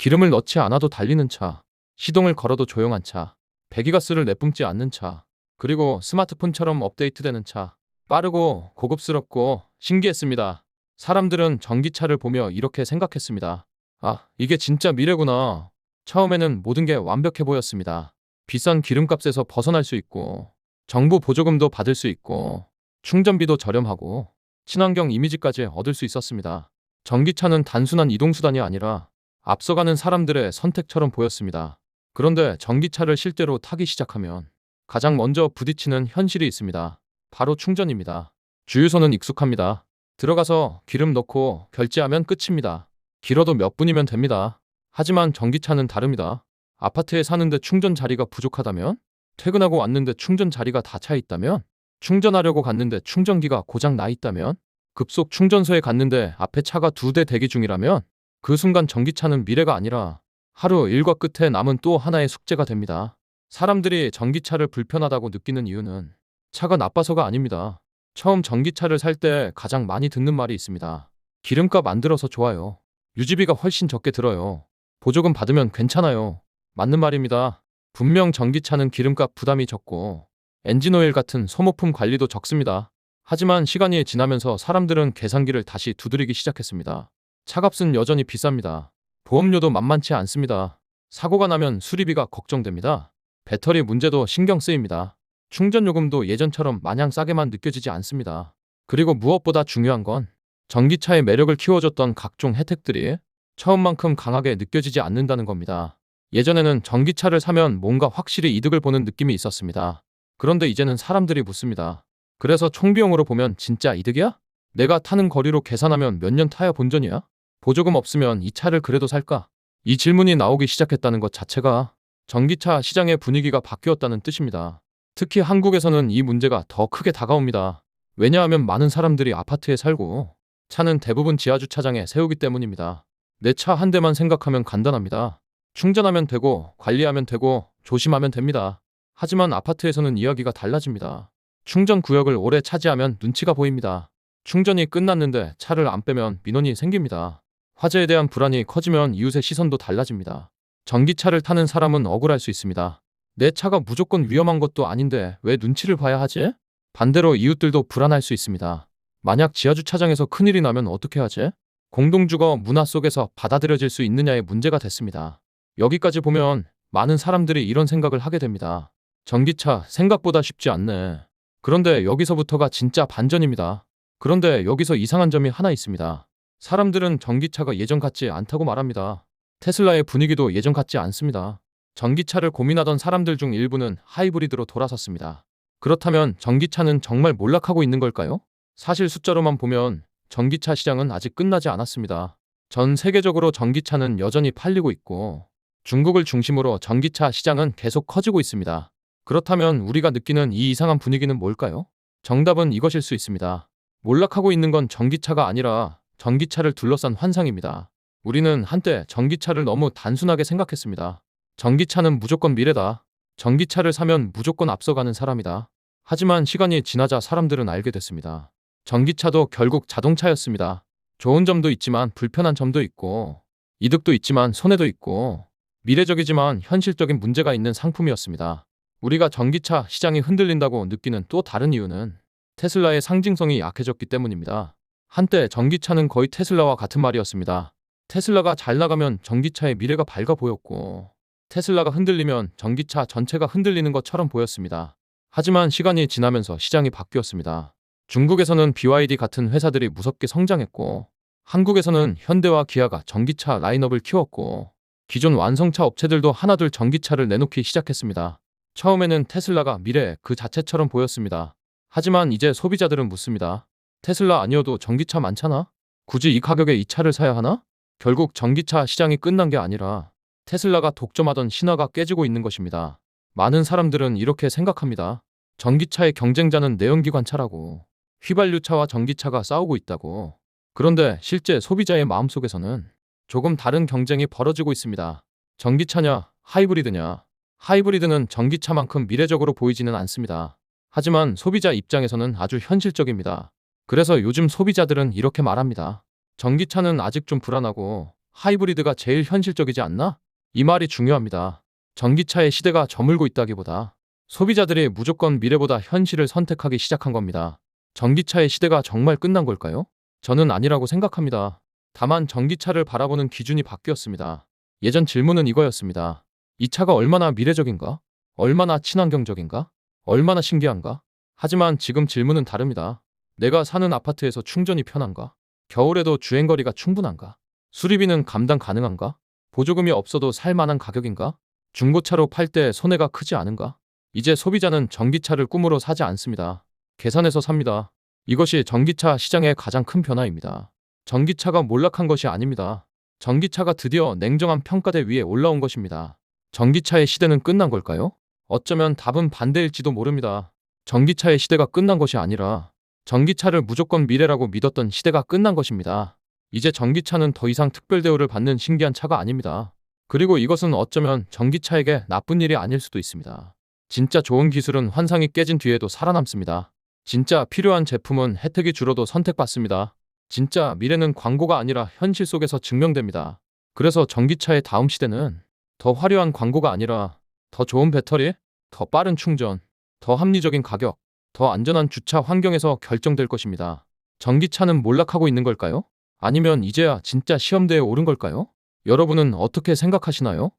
기름을 넣지 않아도 달리는 차, 시동을 걸어도 조용한 차, 배기가스를 내뿜지 않는 차, 그리고 스마트폰처럼 업데이트되는 차. 빠르고 고급스럽고 신기했습니다. 사람들은 전기차를 보며 이렇게 생각했습니다. 아, 이게 진짜 미래구나. 처음에는 모든 게 완벽해 보였습니다. 비싼 기름값에서 벗어날 수 있고, 정부 보조금도 받을 수 있고, 충전비도 저렴하고, 친환경 이미지까지 얻을 수 있었습니다. 전기차는 단순한 이동수단이 아니라 앞서가는 사람들의 선택처럼 보였습니다. 그런데 전기차를 실제로 타기 시작하면 가장 먼저 부딪히는 현실이 있습니다. 바로 충전입니다. 주유소는 익숙합니다. 들어가서 기름 넣고 결제하면 끝입니다. 길어도 몇 분이면 됩니다. 하지만 전기차는 다릅니다. 아파트에 사는데 충전 자리가 부족하다면? 퇴근하고 왔는데 충전 자리가 다 차 있다면? 충전하려고 갔는데 충전기가 고장 나 있다면? 급속 충전소에 갔는데 앞에 차가 2대 대기 중이라면? 그 순간 전기차는 미래가 아니라 하루 일과 끝에 남은 또 하나의 숙제가 됩니다. 사람들이 전기차를 불편하다고 느끼는 이유는 차가 나빠서가 아닙니다. 처음 전기차를 살 때 가장 많이 듣는 말이 있습니다. 기름값 안 들어서 좋아요. 유지비가 훨씬 적게 들어요. 보조금 받으면 괜찮아요. 맞는 말입니다. 분명 전기차는 기름값 부담이 적고 엔진오일 같은 소모품 관리도 적습니다. 하지만 시간이 지나면서 사람들은 계산기를 다시 두드리기 시작했습니다. 차값은 여전히 비쌉니다. 보험료도 만만치 않습니다. 사고가 나면 수리비가 걱정됩니다. 배터리 문제도 신경 쓰입니다. 충전 요금도 예전처럼 마냥 싸게만 느껴지지 않습니다. 그리고 무엇보다 중요한 건 전기차의 매력을 키워줬던 각종 혜택들이 처음만큼 강하게 느껴지지 않는다는 겁니다. 예전에는 전기차를 사면 뭔가 확실히 이득을 보는 느낌이 있었습니다. 그런데 이제는 사람들이 묻습니다. 그래서 총비용으로 보면 진짜 이득이야? 내가 타는 거리로 계산하면 몇 년 타야 본전이야? 보조금 없으면 이 차를 그래도 살까? 이 질문이 나오기 시작했다는 것 자체가 전기차 시장의 분위기가 바뀌었다는 뜻입니다. 특히 한국에서는 이 문제가 더 크게 다가옵니다. 왜냐하면 많은 사람들이 아파트에 살고 차는 대부분 지하주차장에 세우기 때문입니다. 내 차 한 대만 생각하면 간단합니다. 충전하면 되고 관리하면 되고 조심하면 됩니다. 하지만 아파트에서는 이야기가 달라집니다. 충전 구역을 오래 차지하면 눈치가 보입니다. 충전이 끝났는데 차를 안 빼면 민원이 생깁니다. 화재에 대한 불안이 커지면 이웃의 시선도 달라집니다. 전기차를 타는 사람은 억울할 수 있습니다. 내 차가 무조건 위험한 것도 아닌데 왜 눈치를 봐야 하지? 반대로 이웃들도 불안할 수 있습니다. 만약 지하주차장에서 큰일이 나면 어떻게 하지? 공동주거 문화 속에서 받아들여질 수 있느냐의 문제가 됐습니다. 여기까지 보면 많은 사람들이 이런 생각을 하게 됩니다. 전기차 생각보다 쉽지 않네. 그런데 여기서부터가 진짜 반전입니다. 그런데 여기서 이상한 점이 하나 있습니다. 사람들은 전기차가 예전 같지 않다고 말합니다. 테슬라의 분위기도 예전 같지 않습니다. 전기차를 고민하던 사람들 중 일부는 하이브리드로 돌아섰습니다. 그렇다면 전기차는 정말 몰락하고 있는 걸까요? 사실 숫자로만 보면 전기차 시장은 아직 끝나지 않았습니다. 전 세계적으로 전기차는 여전히 팔리고 있고 중국을 중심으로 전기차 시장은 계속 커지고 있습니다. 그렇다면 우리가 느끼는 이 이상한 분위기는 뭘까요? 정답은 이것일 수 있습니다. 몰락하고 있는 건 전기차가 아니라 전기차를 둘러싼 환상입니다. 우리는 한때 전기차를 너무 단순하게 생각했습니다. 전기차는 무조건 미래다. 전기차를 사면 무조건 앞서가는 사람이다. 하지만 시간이 지나자 사람들은 알게 됐습니다. 전기차도 결국 자동차였습니다. 좋은 점도 있지만 불편한 점도 있고, 이득도 있지만 손해도 있고, 미래적이지만 현실적인 문제가 있는 상품이었습니다. 우리가 전기차 시장이 흔들린다고 느끼는 또 다른 이유는 테슬라의 상징성이 약해졌기 때문입니다. 한때 전기차는 거의 테슬라와 같은 말이었습니다. 테슬라가 잘 나가면 전기차의 미래가 밝아 보였고, 테슬라가 흔들리면 전기차 전체가 흔들리는 것처럼 보였습니다. 하지만 시간이 지나면서 시장이 바뀌었습니다. 중국에서는 BYD 같은 회사들이 무섭게 성장했고, 한국에서는 현대와 기아가 전기차 라인업을 키웠고, 기존 완성차 업체들도 하나둘 전기차를 내놓기 시작했습니다. 처음에는 테슬라가 미래 그 자체처럼 보였습니다. 하지만 이제 소비자들은 묻습니다. 테슬라 아니어도 전기차 많잖아? 굳이 이 가격에 이 차를 사야 하나? 결국 전기차 시장이 끝난 게 아니라 테슬라가 독점하던 신화가 깨지고 있는 것입니다. 많은 사람들은 이렇게 생각합니다. 전기차의 경쟁자는 내연기관차라고, 휘발유차와 전기차가 싸우고 있다고. 그런데 실제 소비자의 마음속에서는 조금 다른 경쟁이 벌어지고 있습니다. 전기차냐, 하이브리드냐. 하이브리드는 전기차만큼 미래적으로 보이지는 않습니다. 하지만 소비자 입장에서는 아주 현실적입니다. 그래서 요즘 소비자들은 이렇게 말합니다. 전기차는 아직 좀 불안하고 하이브리드가 제일 현실적이지 않나? 이 말이 중요합니다. 전기차의 시대가 저물고 있다기보다 소비자들이 무조건 미래보다 현실을 선택하기 시작한 겁니다. 전기차의 시대가 정말 끝난 걸까요? 저는 아니라고 생각합니다. 다만 전기차를 바라보는 기준이 바뀌었습니다. 예전 질문은 이거였습니다. 이 차가 얼마나 미래적인가? 얼마나 친환경적인가? 얼마나 신기한가? 하지만 지금 질문은 다릅니다. 내가 사는 아파트에서 충전이 편한가? 겨울에도 주행거리가 충분한가? 수리비는 감당 가능한가? 보조금이 없어도 살 만한 가격인가? 중고차로 팔 때 손해가 크지 않은가? 이제 소비자는 전기차를 꿈으로 사지 않습니다. 계산해서 삽니다. 이것이 전기차 시장의 가장 큰 변화입니다. 전기차가 몰락한 것이 아닙니다. 전기차가 드디어 냉정한 평가대 위에 올라온 것입니다. 전기차의 시대는 끝난 걸까요? 어쩌면 답은 반대일지도 모릅니다. 전기차의 시대가 끝난 것이 아니라 전기차를 무조건 미래라고 믿었던 시대가 끝난 것입니다. 이제 전기차는 더 이상 특별 대우를 받는 신기한 차가 아닙니다. 그리고 이것은 어쩌면 전기차에게 나쁜 일이 아닐 수도 있습니다. 진짜 좋은 기술은 환상이 깨진 뒤에도 살아남습니다. 진짜 필요한 제품은 혜택이 줄어도 선택받습니다. 진짜 미래는 광고가 아니라 현실 속에서 증명됩니다. 그래서 전기차의 다음 시대는 더 화려한 광고가 아니라 더 좋은 배터리, 더 빠른 충전, 더 합리적인 가격, 더 안전한 주차 환경에서 결정될 것입니다. 전기차는 몰락하고 있는 걸까요? 아니면 이제야 진짜 시험대에 오른 걸까요? 여러분은 어떻게 생각하시나요?